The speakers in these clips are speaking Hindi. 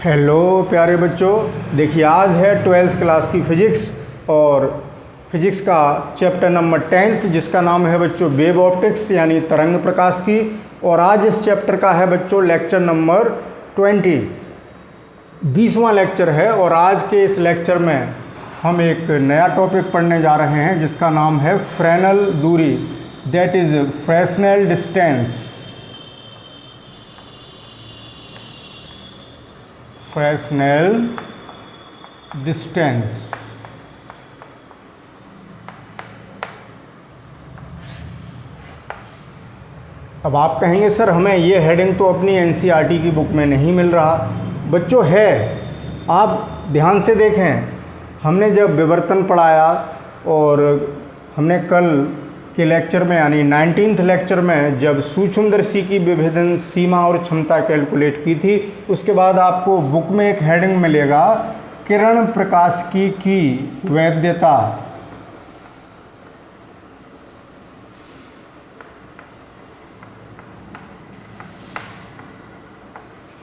हेलो प्यारे बच्चों, देखिए आज है 12th क्लास की फ़िज़िक्स और फिज़िक्स का चैप्टर नंबर 10 जिसका नाम है बच्चों वेव ऑप्टिक्स यानी तरंग प्रकाश की। और आज इस चैप्टर का है बच्चों लेक्चर नंबर 20, 20वां लेक्चर है। और आज के इस लेक्चर में हम एक नया टॉपिक पढ़ने जा रहे हैं जिसका नाम है फ्रेनेल दूरी, that is Fresnel distance. Fresnel distance. अब आप कहेंगे सर हमें ये हेडिंग तो अपनी एनसीईआरटी की बुक में नहीं मिल रहा। बच्चों है, आप ध्यान से देखें, हमने जब विवर्तन पढ़ाया और हमने कल के लेक्चर में यानी 19th लेक्चर में जब सूक्ष्मदर्शी की विभेदन सीमा और क्षमता कैलकुलेट की थी, उसके बाद आपको बुक में एक हेडिंग मिलेगा किरण प्रकाशिकी की वैधता।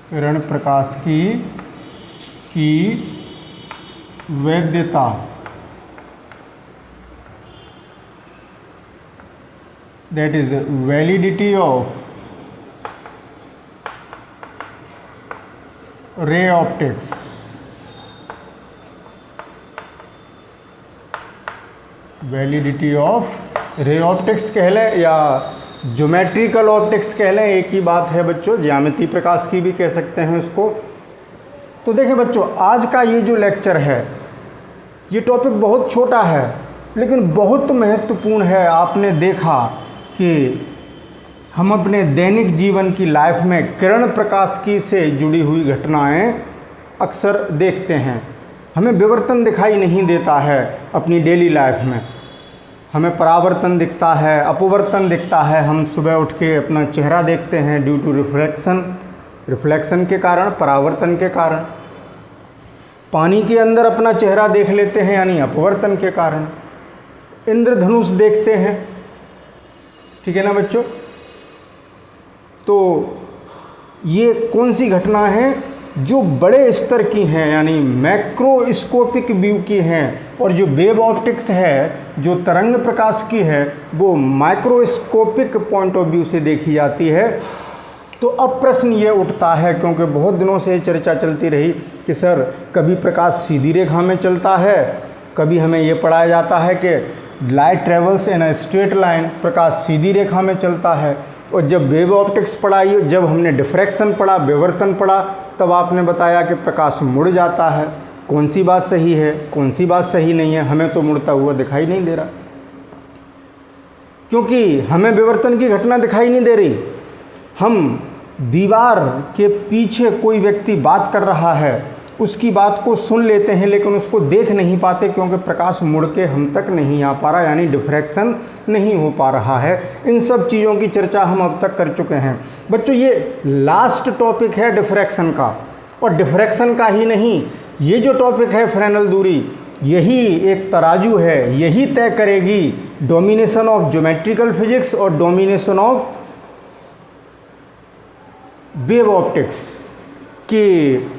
किरण प्रकाशिकी की वैधता। That is validity of ray optics। Validity of ray optics कह लें या ज्योमेट्रिकल ऑप्टिक्स कह लें, एक ही बात है बच्चों, ज्यामिति प्रकाश की भी कह सकते हैं उसको। तो देखिए बच्चों, आज का ये जो लेक्चर है ये टॉपिक बहुत छोटा है लेकिन बहुत महत्वपूर्ण है। आपने देखा कि हम अपने दैनिक जीवन की लाइफ में किरण प्रकाशिकी से जुड़ी हुई घटनाएं अक्सर देखते हैं। हमें विवर्तन दिखाई नहीं देता है अपनी डेली लाइफ में, हमें परावर्तन दिखता है, अपवर्तन दिखता है। हम सुबह उठ के अपना चेहरा देखते हैं ड्यू टू रिफ्लेक्शन के कारण, परावर्तन के कारण। पानी के अंदर अपना चेहरा देख लेते हैं यानी अपवर्तन के कारण। इंद्रधनुष देखते हैं, ठीक है ना बच्चों। तो ये कौन सी घटना है जो बड़े स्तर की हैं यानी मैक्रोस्कोपिक व्यू की हैं, और जो वेव ऑप्टिक्स है, जो तरंग प्रकाश की है, वो माइक्रोस्कोपिक पॉइंट ऑफ व्यू से देखी जाती है। तो अब प्रश्न ये उठता है, क्योंकि बहुत दिनों से चर्चा चलती रही कि सर कभी प्रकाश सीधी रेखा में चलता है, कभी हमें ये पढ़ाया जाता है कि light travels in a straight line, प्रकाश सीधी रेखा में चलता है। और जब वेव ऑप्टिक्स पढ़ाई, जब हमने डिफ्रैक्शन पढ़ा, विवर्तन पढ़ा, तब आपने बताया कि प्रकाश मुड़ जाता है। कौन सी बात सही है, कौन सी बात सही नहीं है? हमें तो मुड़ता हुआ दिखाई नहीं दे रहा, क्योंकि हमें विवर्तन की घटना दिखाई नहीं दे रही। हम दीवार के पीछे कोई व्यक्ति बात कर रहा है, उसकी बात को सुन लेते हैं लेकिन उसको देख नहीं पाते, क्योंकि प्रकाश मुड़ के हम तक नहीं आ पा रहा, यानी डिफ्रैक्शन नहीं हो पा रहा है। इन सब चीज़ों की चर्चा हम अब तक कर चुके हैं बच्चों। ये लास्ट टॉपिक है डिफ्रैक्शन का, और डिफ्रैक्शन का ही नहीं, ये जो टॉपिक है फ्रेनेल दूरी, यही एक तराजू है, यही तय करेगी डोमिनेशन ऑफ ज्योमेट्रिकल फिजिक्स और डोमिनेशन ऑफ वेव ऑप्टिक्स की।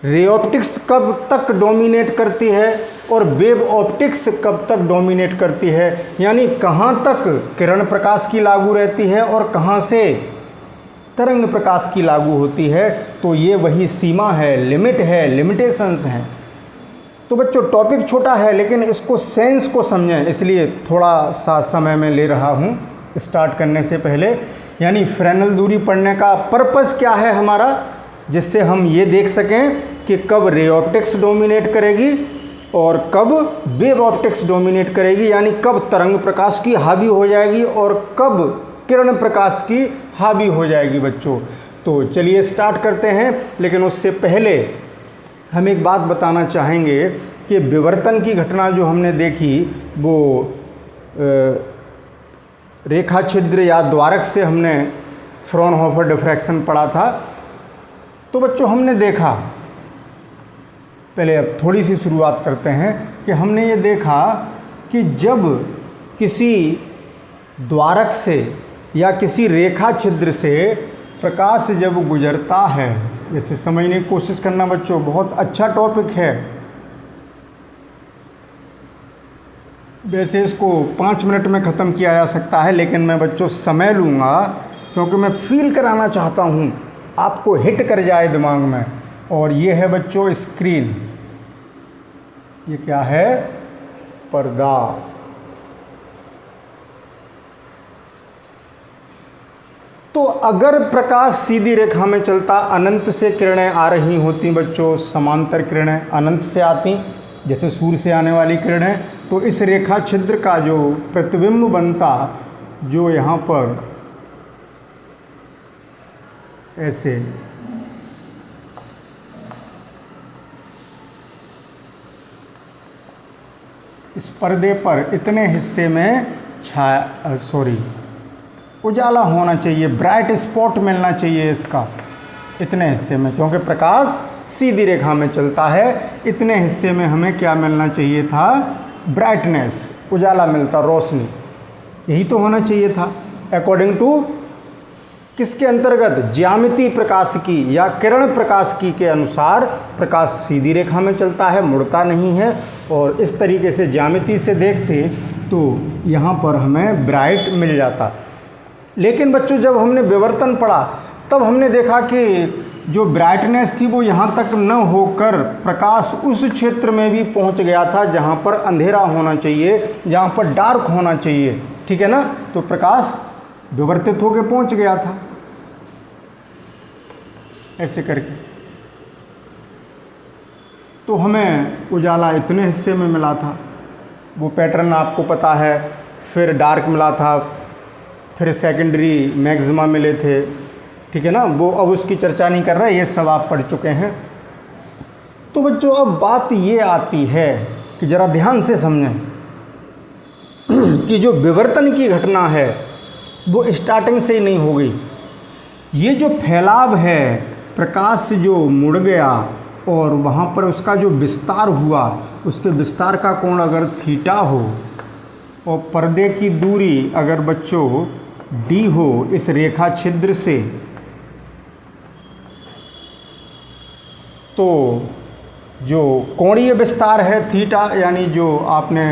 रे ऑप्टिक्स कब तक डोमिनेट करती है और वेव ऑप्टिक्स कब तक डोमिनेट करती है, यानी कहाँ तक किरण प्रकाश की लागू रहती है और कहाँ से तरंग प्रकाश की लागू होती है। तो ये वही सीमा है, लिमिट है, लिमिटेशंस हैं। तो बच्चों टॉपिक छोटा है लेकिन इसको सेंस को समझें, इसलिए थोड़ा सा समय में ले रहा हूँ स्टार्ट करने से पहले। यानी फ्रेनेल दूरी पढ़ने का पर्पस क्या है हमारा, जिससे हम ये देख सकें कि कब रे ऑप्टिक्स डोमिनेट करेगी और कब वेव ऑप्टिक्स डोमिनेट करेगी, यानी कब तरंग प्रकाश की हावी हो जाएगी और कब किरण प्रकाश की हावी हो जाएगी बच्चों। तो चलिए स्टार्ट करते हैं, लेकिन उससे पहले हम एक बात बताना चाहेंगे कि विवर्तन की घटना जो हमने देखी वो रेखा छिद्र या द्वारक से हमने फ्रॉनहोफर डिफ्रैक्शन पढ़ा था। तो बच्चों हमने देखा, पहले अब थोड़ी सी शुरुआत करते हैं कि हमने ये देखा कि जब किसी द्वारक से या किसी रेखा छिद्र से प्रकाश जब गुजरता है जैसे समझने की कोशिश करना बच्चों, बहुत अच्छा टॉपिक है। वैसे इसको 5 मिनट में ख़त्म किया जा सकता है, लेकिन मैं बच्चों समय लूँगा क्योंकि मैं फील कराना चाहता हूँ, आपको हिट कर जाए दिमाग में। और ये है बच्चों स्क्रीन, ये क्या है? पर्दा। तो अगर प्रकाश सीधी रेखा में चलता, अनंत से किरणें आ रही होती बच्चों, समांतर किरणें अनंत से आती, जैसे सूर्य से आने वाली किरणें, तो इस रेखा छिद्र का जो प्रतिबिंब बनता, जो यहाँ पर ऐसे इस पर्दे पर इतने हिस्से में उजाला होना चाहिए, ब्राइट स्पॉट मिलना चाहिए इसका इतने हिस्से में, क्योंकि प्रकाश सीधी रेखा में चलता है। इतने हिस्से में हमें क्या मिलना चाहिए था? ब्राइटनेस, उजाला मिलता, रोशनी, यही तो होना चाहिए था अकॉर्डिंग टू किसके अंतर्गत? ज्यामिति प्रकाशिकी या किरण प्रकाशिकी के अनुसार प्रकाश सीधी रेखा में चलता है, मुड़ता नहीं है। और इस तरीके से ज्यामिति से देखते तो यहाँ पर हमें ब्राइट मिल जाता। लेकिन बच्चों जब हमने विवर्तन पढ़ा तब हमने देखा कि जो ब्राइटनेस थी वो यहाँ तक न होकर प्रकाश उस क्षेत्र में भी पहुँच गया था जहाँ पर अंधेरा होना चाहिए, जहाँ पर डार्क होना चाहिए, ठीक है ना? तो प्रकाश विवर्तित होकर पहुँच गया था ऐसे करके। तो हमें उजाला इतने हिस्से में मिला था, वो पैटर्न आपको पता है। फिर डार्क मिला था, फिर सेकेंडरी मैक्सिमा मिले थे, ठीक है ना? वो अब उसकी चर्चा नहीं कर रहे, ये सब आप पढ़ चुके हैं। तो बच्चों अब बात ये आती है कि ज़रा ध्यान से समझें कि जो विवर्तन की घटना है वो स्टार्टिंग से ही नहीं हो गई। ये जो फैलाव है, प्रकाश जो मुड़ गया और वहाँ पर उसका जो विस्तार हुआ, उसके विस्तार का कोण अगर थीटा हो और पर्दे की दूरी अगर बच्चों डी हो इस रेखा छिद्र से, तो जो कोणीय विस्तार है थीटा, यानी जो आपने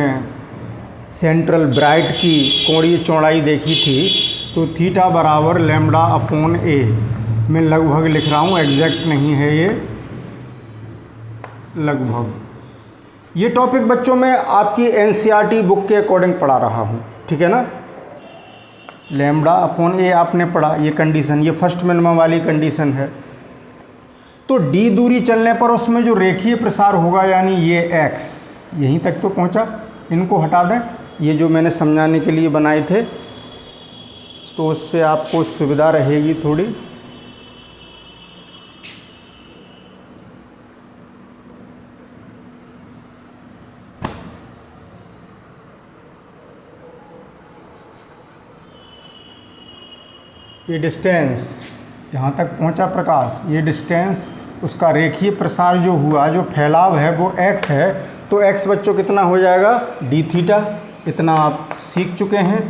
सेंट्रल ब्राइट की कोणीय चौड़ाई देखी थी, तो थीटा बराबर लैम्बडा अपॉन ए। मैं लगभग लिख रहा हूँ, एग्जैक्ट नहीं है ये, लगभग। ये टॉपिक बच्चों में आपकी एनसीईआरटी बुक के अकॉर्डिंग पढ़ा रहा हूँ, ठीक है ना? लैम्बडा अपॉन ए आपने पढ़ा, ये कंडीशन, ये फर्स्ट मिनिमम वाली कंडीशन है। तो डी दूरी चलने पर उसमें जो रेखीय प्रसार होगा, यानी ये एक्स यहीं तक तो पहुंचा, इनको हटा दें, ये जो मैंने समझाने के लिए बनाए थे, तो उससे आपको सुविधा रहेगी थोड़ी। ये डिस्टेंस यहाँ तक पहुँचा प्रकाश, ये डिस्टेंस, उसका रेखीय प्रसार जो हुआ, जो फैलाव है वो x है। तो x बच्चों कितना हो जाएगा? D theta. इतना आप सीख चुके हैं।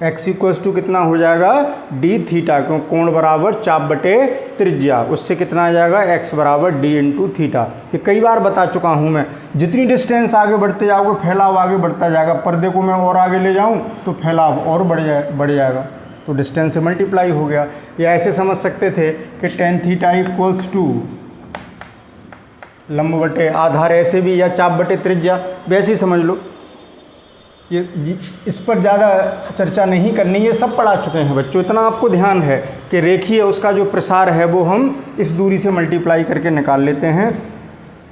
x इक्वल्स टू कितना हो जाएगा? डी थीटा, क्यों? कोण बराबर चाप बटे त्रिज्या, उससे कितना आ जाएगा? x बराबर डी इंटू थीटा। ये कई बार बता चुका हूँ मैं। जितनी डिस्टेंस आगे बढ़ते जाओगे फैलाव आगे बढ़ता जाएगा। पर्दे को मैं और आगे ले जाऊँ तो फैलाव और बढ़ जाएगा, तो डिस्टेंस से मल्टीप्लाई हो गया। या ऐसे समझ सकते थे कि टेन थीटा इक्वल्स टू लंब बटे आधार, ऐसे भी, या चाप बटे त्रिज्या, वैसे ही समझ लो। ये इस पर ज़्यादा चर्चा नहीं करनी, ये सब पढ़ा चुके हैं बच्चों। इतना आपको ध्यान है कि रेखीय उसका जो प्रसार है वो हम इस दूरी से मल्टीप्लाई करके निकाल लेते हैं।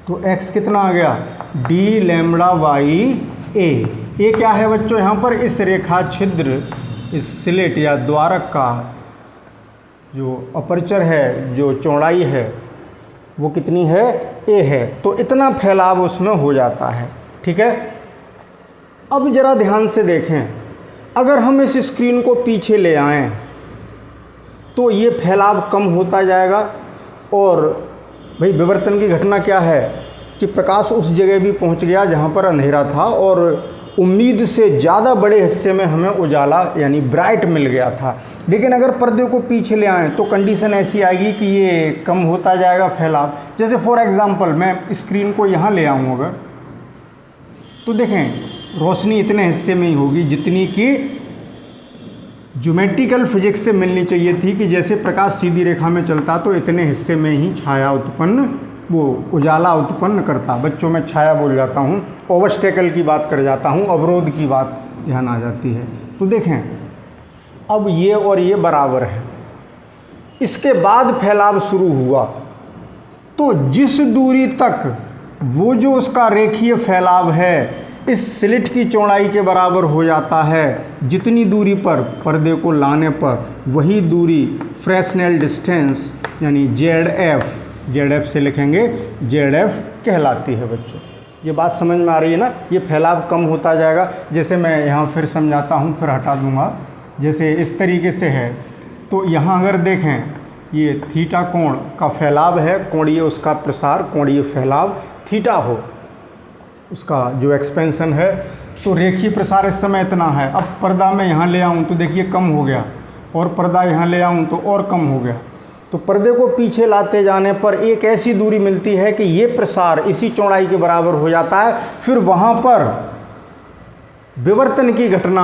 तो x कितना आ गया? डी लैम्बडा वाई ए। ये क्या है बच्चों? यहाँ पर इस रेखा छिद्र, इस स्लिट या द्वारक का जो अपर्चर है, जो चौड़ाई है, वो कितनी है? ए है। तो इतना फैलाव उसमें हो जाता है, ठीक है? अब ज़रा ध्यान से देखें, अगर हम इस स्क्रीन को पीछे ले आएं तो ये फैलाव कम होता जाएगा। और भाई विवर्तन की घटना क्या है कि प्रकाश उस जगह भी पहुंच गया जहां पर अंधेरा था, और उम्मीद से ज़्यादा बड़े हिस्से में हमें उजाला यानी ब्राइट मिल गया था। लेकिन अगर पर्दे को पीछे ले आएँ तो कंडीशन ऐसी आएगी कि ये कम होता जाएगा फैलाव। जैसे फॉर एग्ज़ाम्पल मैं स्क्रीन को यहाँ ले आऊँ अगर, तो देखें रोशनी इतने हिस्से में ही होगी जितनी कि ज्योमेट्रिकल फिजिक्स से मिलनी चाहिए थी, कि जैसे प्रकाश सीधी रेखा में चलता तो इतने हिस्से में ही छाया उत्पन्न, वो उजाला उत्पन्न करता। बच्चों में छाया बोल जाता हूँ, ऑब्स्टेकल की बात कर जाता हूँ, अवरोध की बात ध्यान आ जाती है। तो देखें अब ये और ये बराबर है, इसके बाद फैलाव शुरू हुआ तो जिस दूरी तक वो जो उसका रेखीय फैलाव है इस स्लिट की चौड़ाई के बराबर हो जाता है, जितनी दूरी पर पर्दे को लाने पर वही दूरी फ्रेस्नेल डिस्टेंस यानी ZF से लिखेंगे ZF कहलाती है। बच्चों ये बात समझ में आ रही है ना? ये फैलाव कम होता जाएगा। जैसे मैं यहाँ फिर समझाता हूँ, फिर हटा दूँगा। जैसे इस तरीके से है तो यहाँ अगर देखें ये थीटा कोण का फैलाव है, कोणीय उसका प्रसार, कोणीय फैलाव थीटा हो, उसका जो एक्सपेंशन है, तो रेखीय प्रसार इस समय इतना है। अब पर्दा मैं यहाँ ले आऊँ तो देखिए कम हो गया, और पर्दा यहाँ ले आऊँ तो और कम हो गया। तो पर्दे को पीछे लाते जाने पर एक ऐसी दूरी मिलती है कि ये प्रसार इसी चौड़ाई के बराबर हो जाता है। फिर वहाँ पर विवर्तन की घटना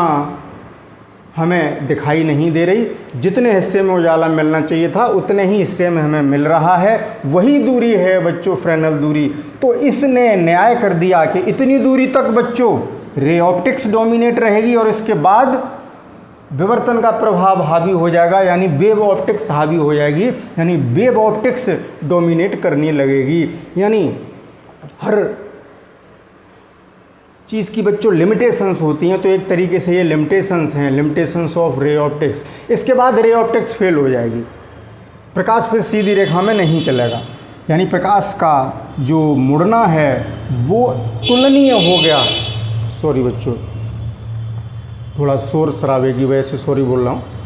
हमें दिखाई नहीं दे रही, जितने हिस्से में उजाला मिलना चाहिए था उतने ही हिस्से में हमें मिल रहा है, वही दूरी है बच्चों फ्रेनेल दूरी। तो इसने न्याय कर दिया कि इतनी दूरी तक बच्चों रे ऑप्टिक्स डोमिनेट रहेगी और इसके बाद विवर्तन का प्रभाव हावी हो जाएगा, यानी वेव ऑप्टिक्स हावी हो जाएगी, यानी वेव ऑप्टिक्स डोमिनेट करने लगेगी। यानी हर चीज़ की बच्चों लिमिटेशंस होती हैं, तो एक तरीके से ये लिमिटेशंस हैं, लिमिटेशंस ऑफ रे ऑप्टिक्स। इसके बाद रे ऑप्टिक्स फेल हो जाएगी, प्रकाश फिर सीधी रेखा में नहीं चलेगा, यानी प्रकाश का जो मुड़ना है वो तुलनीय हो गया। सॉरी बच्चों, थोड़ा शोर शराबे की वजह से सॉरी बोल रहा हूँ।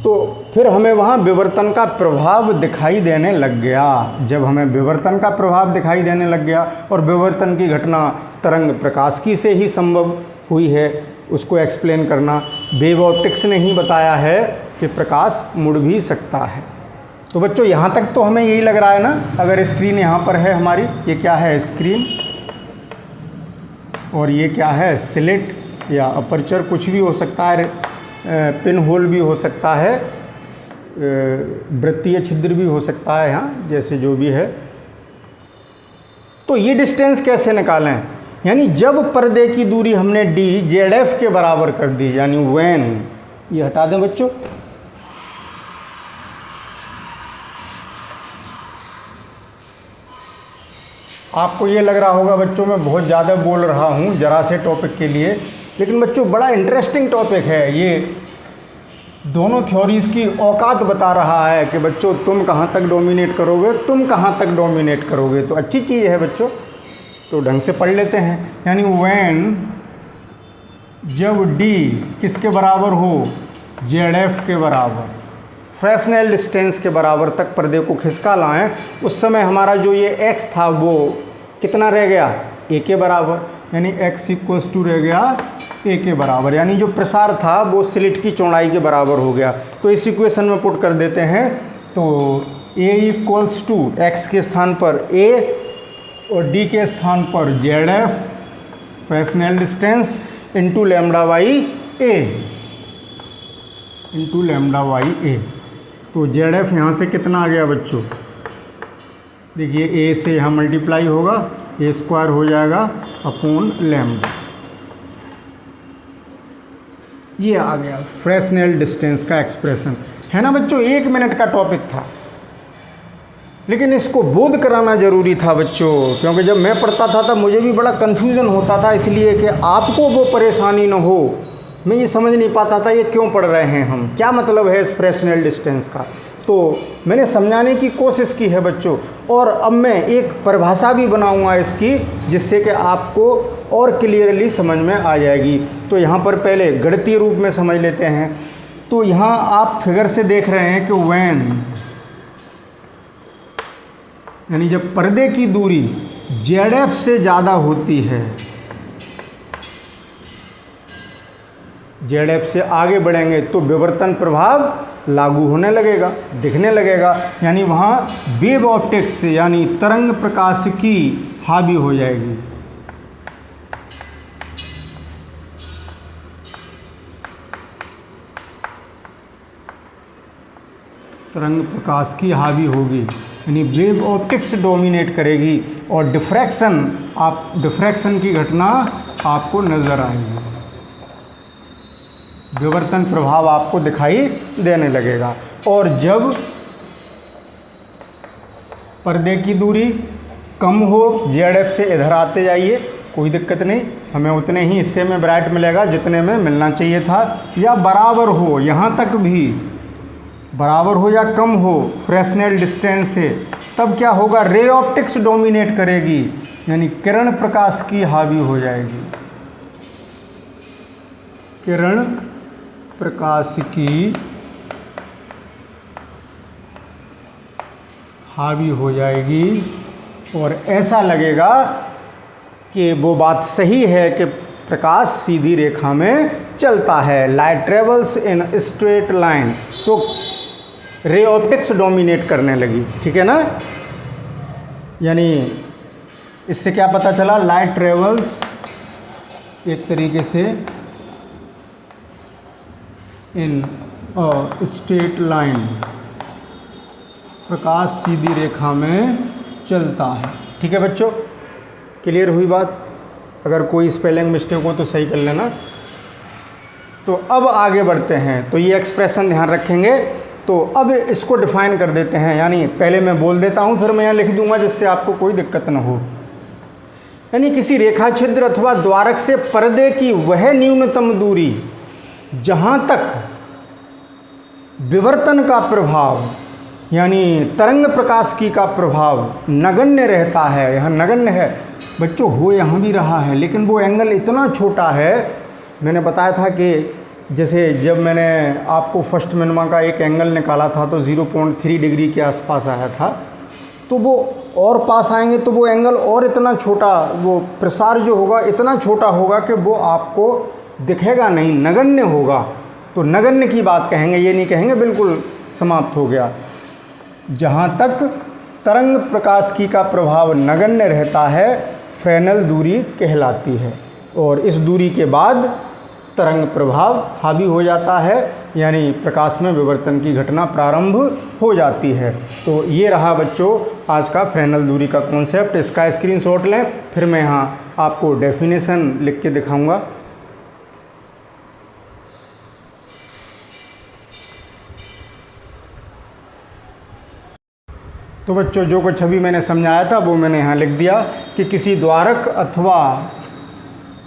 तो फिर हमें वहाँ विवर्तन का प्रभाव दिखाई देने लग गया। जब हमें विवर्तन का प्रभाव दिखाई देने लग गया, और विवर्तन की घटना तरंग प्रकाशिकी से ही संभव हुई है, उसको एक्सप्लेन करना वेव ऑप्टिक्स ने ही बताया है कि प्रकाश मुड़ भी सकता है। तो बच्चों यहाँ तक तो हमें यही लग रहा है ना? अगर स्क्रीन यहाँ पर है हमारी, ये क्या है स्क्रीन, और ये क्या है स्लिट या अपर्चर, कुछ भी हो सकता है, पिन होल भी हो सकता है, वृत्तीय छिद्र भी हो सकता है, यहाँ जैसे जो भी है। तो ये डिस्टेंस कैसे निकालें? यानी जब पर्दे की दूरी हमने डी ZF के बराबर कर दी, यानी व्हेन, ये हटा दें बच्चों, आपको ये लग रहा होगा बच्चों मैं बहुत ज़्यादा बोल रहा हूँ ज़रा से टॉपिक के लिए, लेकिन बच्चों बड़ा इंटरेस्टिंग टॉपिक है। ये दोनों थ्योरीज़ की औकात बता रहा है कि बच्चों तुम कहाँ तक डोमिनेट करोगे, तुम कहाँ तक डोमिनेट करोगे। तो अच्छी चीज़ है बच्चों, तो ढंग से पढ़ लेते हैं। यानी व्हेन, जब डी किसके बराबर हो, ZF के बराबर, फ्रेस्नेल डिस्टेंस के बराबर तक पर्दे को खिसका लाएं, उस समय हमारा जो ये x था वो कितना रह गया, a के बराबर, यानी x इक्वल्स टू रह गया a के बराबर, यानी जो प्रसार था वो स्लिट की चौड़ाई के बराबर हो गया। तो इस इक्वेशन में पुट कर देते हैं, तो a इक्वल्स टू x के स्थान पर a और d के स्थान पर ZF Fresnel distance into lambda by a, into lambda by a। तो ZF यहाँ से कितना आ गया बच्चों, देखिए a से यहाँ मल्टीप्लाई होगा, a स्क्वायर हो जाएगा अपॉन लैम्डा, ये आ गया फ्रेस्नेल डिस्टेंस का एक्सप्रेशन, है ना बच्चों। 1 मिनट का टॉपिक था, लेकिन इसको बोध कराना ज़रूरी था बच्चों, क्योंकि जब मैं पढ़ता था तब मुझे भी बड़ा कन्फ्यूज़न होता था, इसलिए कि आपको वो परेशानी न हो। मैं ये समझ नहीं पाता था ये क्यों पढ़ रहे हैं हम, क्या मतलब है इस फ्रेस्नेल डिस्टेंस का। तो मैंने समझाने की कोशिश की है बच्चों, और अब मैं एक परिभाषा भी बनाऊंगा इसकी, जिससे कि आपको और क्लियरली समझ में आ जाएगी। तो यहाँ पर पहले गणितीय रूप में समझ लेते हैं। तो यहाँ आप फिगर से देख रहे हैं कि व्हेन, यानी जब पर्दे की दूरी ZF से ज़्यादा होती है, जेड एफ से आगे बढ़ेंगे तो विवर्तन प्रभाव लागू होने लगेगा, दिखने लगेगा, यानी वहाँ वेव ऑप्टिक्स यानी तरंग प्रकाश की हावी हो जाएगी। तरंग प्रकाश की हावी होगी, यानी वेव ऑप्टिक्स डोमिनेट करेगी और डिफ्रैक्शन की घटना आपको नज़र आएगी, विवर्तन प्रभाव आपको दिखाई देने लगेगा। और जब पर्दे की दूरी कम हो, जेड एफ से इधर आते जाइए, कोई दिक्कत नहीं, हमें उतने ही हिस्से में ब्राइट मिलेगा जितने में मिलना चाहिए था, या बराबर हो, यहाँ तक भी बराबर हो या कम हो फ्रेस्नेल डिस्टेंस से, तब क्या होगा, रे ऑप्टिक्स डोमिनेट करेगी, यानी किरण प्रकाश की हावी हो जाएगी, किरण प्रकाश की हावी हो जाएगी। और ऐसा लगेगा कि वो बात सही है कि प्रकाश सीधी रेखा में चलता है, light travels in straight line, तो रे ऑप्टिक्स डोमिनेट करने लगी, ठीक है ना। यानी इससे क्या पता चला, लाइट ट्रेवल्स एक तरीके से इन स्ट्रेट लाइन, प्रकाश सीधी रेखा में चलता है, ठीक है बच्चों, क्लियर हुई बात। अगर कोई स्पेलिंग मिस्टेक हो तो सही कर लेना। तो अब आगे बढ़ते हैं, तो ये एक्सप्रेशन ध्यान रखेंगे। तो अब इसको डिफाइन कर देते हैं, यानी पहले मैं बोल देता हूँ फिर मैं यहाँ लिख दूंगा जिससे आपको कोई दिक्कत ना हो। यानी किसी रेखा छिद्र अथवा द्वारक से पर्दे की वह न्यूनतम दूरी जहाँ तक विवर्तन का प्रभाव यानी तरंग प्रकाश की का प्रभाव नगण्य रहता है। यहाँ नगण्य है बच्चों, हो यहाँ भी रहा है, लेकिन वो एंगल इतना छोटा है। मैंने बताया था कि जैसे जब मैंने आपको फर्स्ट मिनिमा का एक एंगल निकाला था तो 0.3 डिग्री के आसपास आया था, तो वो और पास आएंगे तो वो एंगल और इतना छोटा, वो प्रसार जो होगा इतना छोटा होगा कि वो आपको दिखेगा नहीं, नगण्य होगा। तो नगण्य की बात कहेंगे, ये नहीं कहेंगे बिल्कुल समाप्त हो गया। जहाँ तक तरंग प्रकाश की का प्रभाव नगण्य रहता है फ्रेनेल दूरी कहलाती है, और इस दूरी के बाद तरंग प्रभाव हावी हो जाता है, यानी प्रकाश में विवर्तन की घटना प्रारंभ हो जाती है। तो ये रहा बच्चों आज का फ्रेनेल दूरी का कॉन्सेप्ट। इसका स्क्रीनशॉट लें, फिर मैं यहाँ आपको डेफिनेशन लिख के दिखाऊंगा। तो बच्चों जो कुछ अभी मैंने समझाया था वो मैंने यहाँ लिख दिया कि किसी द्वारक अथवा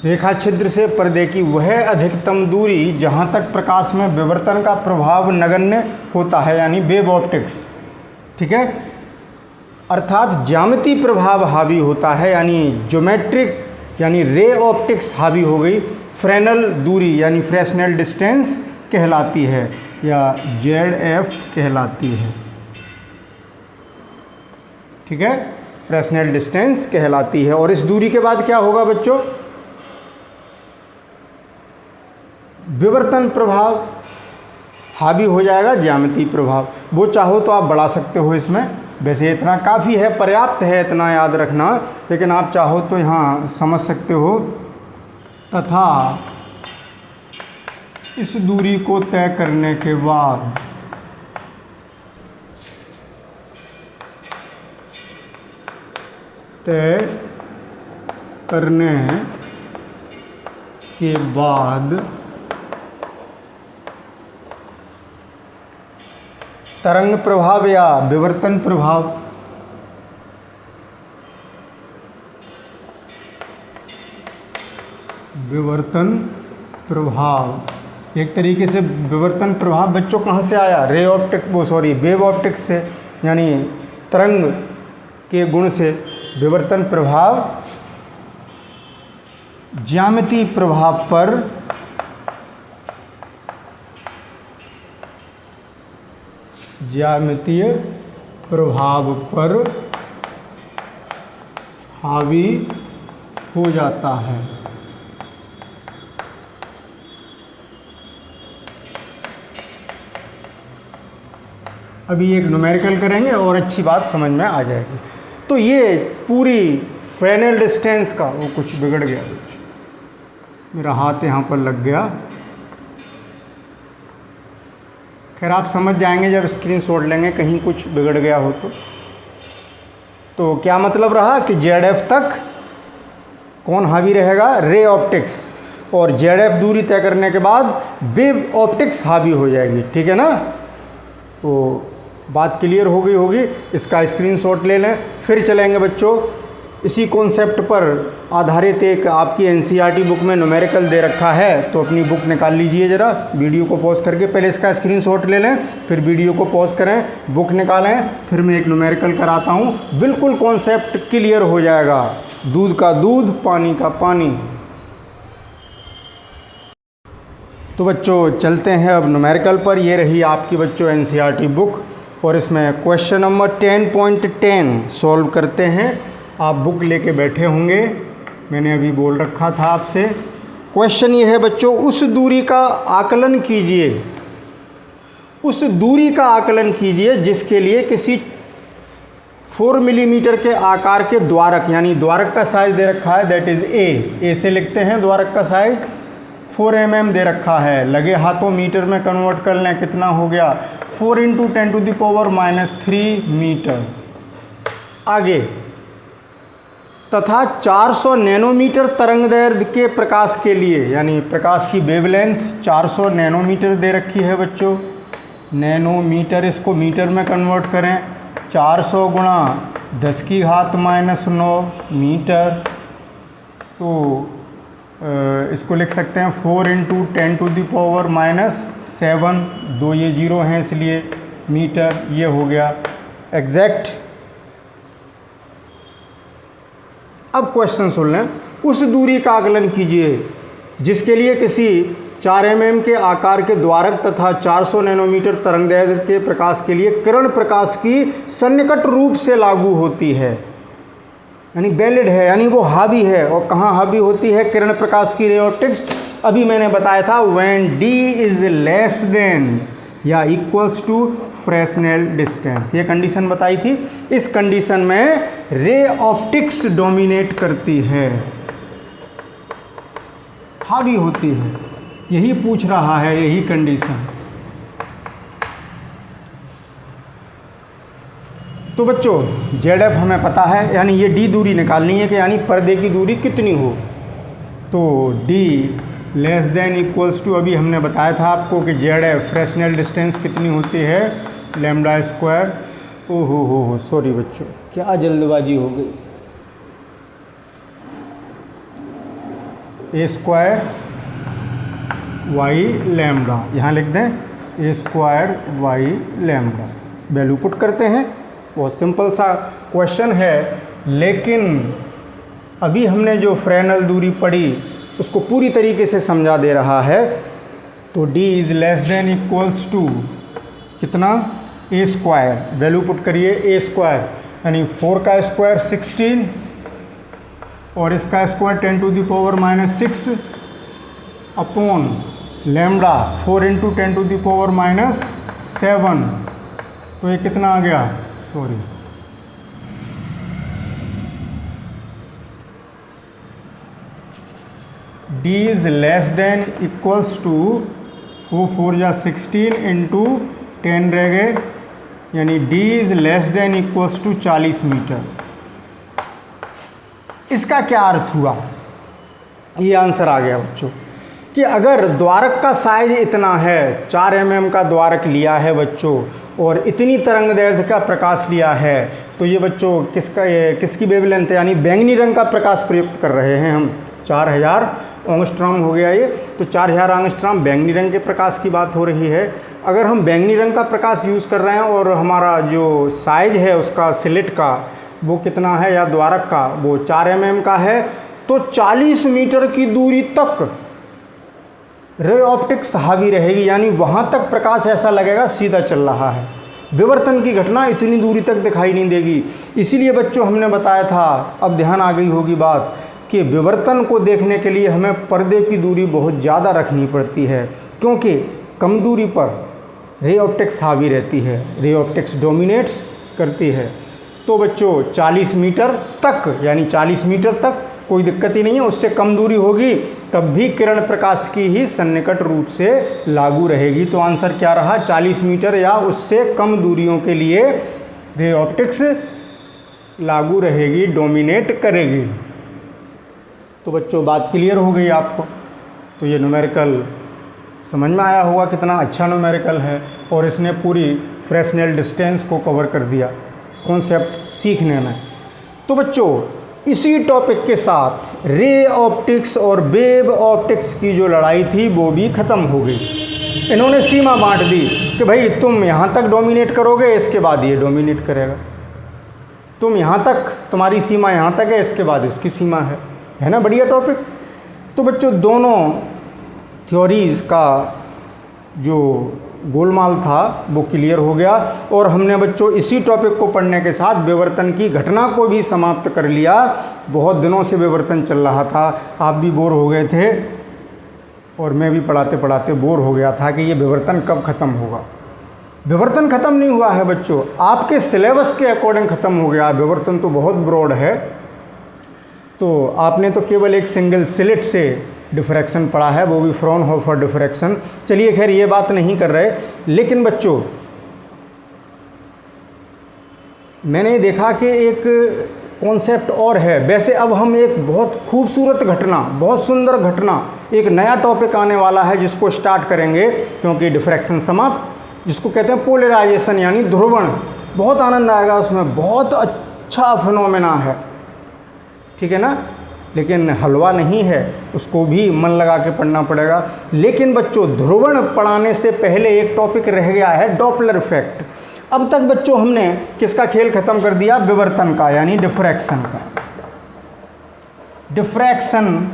रेखा छिद्र से पर्दे की वह अधिकतम दूरी जहाँ तक प्रकाश में विवर्तन का प्रभाव नगण्य होता है, यानी वेव ऑप्टिक्स, ठीक है, अर्थात ज्यामितीय प्रभाव हावी होता है, यानी ज्योमेट्रिक यानी रे ऑप्टिक्स हावी हो गई। फ्रेनेल दूरी यानी फ्रेस्नेल डिस्टेंस कहलाती है या जेड एफ कहलाती है, ठीक है, फ्रेस्नेल डिस्टेंस कहलाती है। और इस दूरी के बाद क्या होगा बच्चों, विवर्तन प्रभाव हावी हो जाएगा, ज्यामितीय प्रभाव। वो चाहो तो आप बढ़ा सकते हो इसमें, वैसे इतना काफ़ी है, पर्याप्त है इतना याद रखना, लेकिन आप चाहो तो यहाँ समझ सकते हो। तथा इस दूरी को तय करने के बाद तरंग प्रभाव या विवर्तन प्रभाव एक तरीके से विवर्तन प्रभाव बच्चों कहाँ से आया, वेव ऑप्टिक्स से, यानी तरंग के गुण से। विवर्तन प्रभाव ज्यामितीय प्रभाव पर हावी हो जाता है। अभी एक न्यूमेरिकल करेंगे और अच्छी बात समझ में आ जाएगी। तो ये पूरी फ्रेनेल डिस्टेंस का वो कुछ बिगड़ गया, मेरा हाथ यहाँ पर लग गया। खैर आप समझ जाएंगे जब स्क्रीनशॉट लेंगे कहीं कुछ बिगड़ गया हो तो क्या मतलब रहा कि ZF तक कौन हावी रहेगा, रे ऑप्टिक्स, और ZF दूरी तय करने के बाद वेव ऑप्टिक्स हावी हो जाएगी। ठीक है ना, तो बात क्लियर हो गई होगी। इसका स्क्रीनशॉट ले लें। फिर चलेंगे बच्चों, इसी कॉन्सेप्ट पर आधारित एक आपकी NCERT बुक में न्यूमेरिकल दे रखा है, तो अपनी बुक निकाल लीजिए ज़रा, वीडियो को पॉज करके। पहले इसका स्क्रीनशॉट ले लें, फिर वीडियो को पॉज करें, बुक निकालें, फिर मैं एक न्यूमेरिकल कराता हूँ। बिल्कुल कॉन्सेप्ट क्लियर हो जाएगा। दूध का दूध, पानी का पानी। तो बच्चों चलते हैं अब न्यूमेरिकल पर। ये रही आपकी बच्चों NCERT बुक, और इसमें क्वेश्चन नंबर 10.10 सॉल्व करते हैं। आप बुक लेके बैठे होंगे, मैंने अभी बोल रखा था आपसे। क्वेश्चन ये है बच्चों, उस दूरी का आकलन कीजिए, उस दूरी का आकलन कीजिए जिसके लिए किसी 4 मिलीमीटर के आकार के द्वारक, यानी द्वारक का साइज दे रखा है, दैट इज़ ए से लिखते हैं द्वारक का साइज, 4 mm दे रखा है। लगे हाथों मीटर में कन्वर्ट कर लें, कितना हो गया, 4 × 10⁻³ मीटर। आगे, तथा 400 नैनोमीटर तरंगदैर्घ्य के प्रकाश के लिए, यानी प्रकाश की वेवलेंथ 400 नैनोमीटर दे रखी है बच्चों। नैनोमीटर, इसको मीटर में कन्वर्ट करें, 400 × 10⁻⁹ मीटर। तो इसको लिख सकते हैं 4 × 10⁻⁷, 2 ये 0 हैं इसलिए मीटर, ये हो गया एग्जैक्ट। अब क्वेश्चन सुन लें, उस दूरी का आकलन कीजिए जिसके लिए किसी 4 mm के आकार के द्वारक तथा 400 नैनोमीटर तरंगदैर्घ्य के प्रकाश के लिए किरण प्रकाश की सन्निकट रूप से लागू होती है, यानी वैलिड है, यानी वो हावी है। और कहाँ हावी होती है किरण प्रकाश की रे ऑप्टिक्स? अभी मैंने बताया था, when D is less then या इक्वल्स टू फ्रेस्नेल डिस्टेंस, ये कंडीशन बताई थी। इस कंडीशन में रे ऑप्टिक्स डोमिनेट करती है, हावी होती है, यही पूछ रहा है, यही कंडीशन। तो बच्चों ZF हमें पता है, यानी ये D दूरी निकालनी है कि यानी पर्दे की दूरी कितनी हो। तो D less than equals to, अभी हमने बताया था आपको कि ZF फ्रेस्नेल डिस्टेंस कितनी होती है, λ²। ओहो हो सॉरी बच्चों, क्या जल्दबाजी हो गई। A² y λ, यहाँ लिख दें A² y λ। वैल्यू पुट करते हैं, बहुत सिंपल सा क्वेश्चन है। लेकिन अभी हमने जो फ्रेनेल दूरी पढ़ी उसको पूरी तरीके से समझा दे रहा है। तो D is less than equals to कितना, A², वैल्यू पुट करिए A², यानी 4 का स्क्वायर 16 और इसका स्क्वायर 10⁻⁶ अपॉन लैम्डा 4 × 10⁻⁷। तो ये कितना आ गया, sorry D is less than equals to 4 × 16 into 10 रह गए, यानी D is less than equals to 40 metre. इसका क्या अर्थ हुआ, ये आंसर आ गया बच्चों कि अगर द्वारक का साइज इतना है, 4 mm का द्वारक लिया है बच्चों, और इतनी तरंगदैर्घ्य का प्रकाश लिया है, तो ये बच्चों किसकी वेवलेंथ है, यानी बैंगनी रंग का प्रकाश प्रयुक्त कर रहे हैं हम। 4000 एंगस्ट्रॉम हो गया ये, तो 4000 एंगस्ट्रॉम बैंगनी रंग के प्रकाश की बात हो रही है। अगर हम बैंगनी रंग का प्रकाश यूज़ कर रहे हैं और हमारा जो साइज है उसका स्लिट का वो कितना है, या द्वारक का वो 4 mm का है, तो 40 मीटर की दूरी तक रे ऑप्टिक्स हावी रहेगी, यानी वहाँ तक प्रकाश ऐसा लगेगा सीधा चल रहा है। विवर्तन की घटना इतनी दूरी तक दिखाई नहीं देगी। इसीलिए बच्चों हमने बताया था, अब ध्यान आ गई होगी बात, कि विवर्तन को देखने के लिए हमें पर्दे की दूरी बहुत ज़्यादा रखनी पड़ती है, क्योंकि कम दूरी पर रे ऑप्टिक्स हावी रहती है, रे ऑप्टिक्स डोमिनेट्स करती है। तो बच्चों 40 मीटर तक, यानी 40 मीटर तक कोई दिक्कत ही नहीं है, उससे कम दूरी होगी तब भी किरण प्रकाश की ही सन्निकट रूप से लागू रहेगी। तो आंसर क्या रहा, 40 मीटर या उससे कम दूरियों के लिए रे ऑप्टिक्स लागू रहेगी, डोमिनेट करेगी। तो बच्चों बात क्लियर हो गई आपको। तो ये न्यूमेरिकल समझ में आया होगा, कितना अच्छा न्यूमेरिकल है, और इसने पूरी फ्रेस्नेल डिस्टेंस को कवर कर दिया कॉन्सेप्ट सीखने में। तो बच्चों इसी टॉपिक के साथ रे ऑप्टिक्स और वेव ऑप्टिक्स की जो लड़ाई थी वो भी ख़त्म हो गई। इन्होंने सीमा बांट दी कि भाई तुम यहाँ तक डोमिनेट करोगे, इसके बाद ये डोमिनेट करेगा, तुम यहाँ तक, तुम्हारी सीमा यहाँ तक है, इसके बाद इसकी सीमा है ना। बढ़िया टॉपिक। तो बच्चों दोनों थ्योरीज़ का जो गोलमाल था वो क्लियर हो गया, और हमने बच्चों इसी टॉपिक को पढ़ने के साथ विवर्तन की घटना को भी समाप्त कर लिया। बहुत दिनों से विवर्तन चल रहा था, आप भी बोर हो गए थे और मैं भी पढ़ाते पढ़ाते बोर हो गया था कि ये विवर्तन कब ख़त्म होगा। विवर्तन ख़त्म नहीं हुआ है बच्चों, आपके सिलेबस के अकॉर्डिंग ख़त्म हो गया। विवर्तन तो बहुत ब्रॉड है, तो आपने तो केवल एक सिंगल स्लिट से डिफ्रैक्शन पढ़ा है, वो भी फ्रॉनहोफर डिफ्रैक्शन। चलिए खैर ये बात नहीं कर रहे, लेकिन बच्चों मैंने देखा कि एक कॉन्सेप्ट और है। वैसे अब हम एक बहुत खूबसूरत घटना, बहुत सुंदर घटना, एक नया टॉपिक आने वाला है जिसको स्टार्ट करेंगे, क्योंकि डिफ्रैक्शन समाप्त, जिसको कहते हैं पोलराइजेशन यानी ध्रुवण। बहुत आनंद आएगा उसमें, बहुत अच्छा फिनोमेना है, ठीक है ना। लेकिन हलवा नहीं है, उसको भी मन लगा के पढ़ना पड़ेगा। लेकिन बच्चों ध्रुवण पढ़ाने से पहले एक टॉपिक रह गया है, डॉपलर इफेक्ट। अब तक बच्चों हमने किसका खेल ख़त्म कर दिया, विवर्तन का, यानी डिफ्रैक्शन का। डिफ्रैक्शन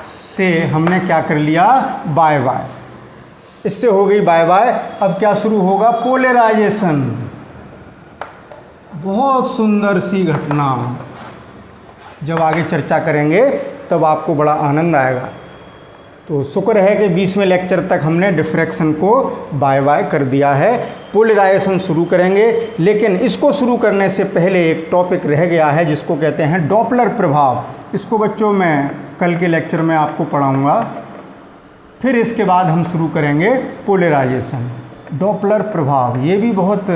से हमने क्या कर लिया, बाय बाय, इससे हो गई बाय बाय। अब क्या शुरू होगा, पोलराइजेशन। बहुत सुंदर सी घटना, जब आगे चर्चा करेंगे तब आपको बड़ा आनंद आएगा। तो शुक्र है कि 20वें लेक्चर तक हमने डिफ्रैक्शन को बाय बाय कर दिया है। पोलराइजेशन शुरू करेंगे, लेकिन इसको शुरू करने से पहले एक टॉपिक रह गया है जिसको कहते हैं डॉपलर प्रभाव। इसको बच्चों मैं कल के लेक्चर में आपको पढ़ाऊँगा, फिर इसके बाद हम शुरू करेंगे पोलराइजेशन। डॉपलर प्रभाव ये भी बहुत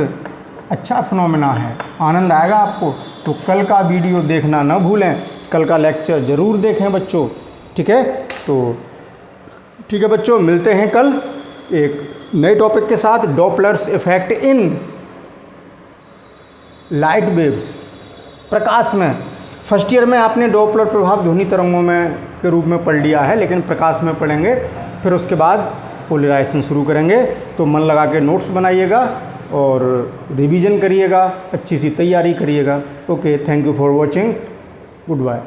अच्छा फिनोमेना है, आनंद आएगा आपको। तो कल का वीडियो देखना ना भूलें, कल का लेक्चर ज़रूर देखें बच्चों, ठीक है। तो ठीक है बच्चों, मिलते हैं कल एक नए टॉपिक के साथ, Doppler's effect in light waves, प्रकाश में। फर्स्ट ईयर में आपने डॉपलर प्रभाव ध्वनि तरंगों में के रूप में पढ़ लिया है, लेकिन प्रकाश में पढ़ेंगे, फिर उसके बाद पोलराइजेशन शुरू करेंगे। तो मन लगा के नोट्स बनाइएगा और रिवीजन करिएगा, अच्छी सी तैयारी करिएगा। Okay, thank you for watching, good bye.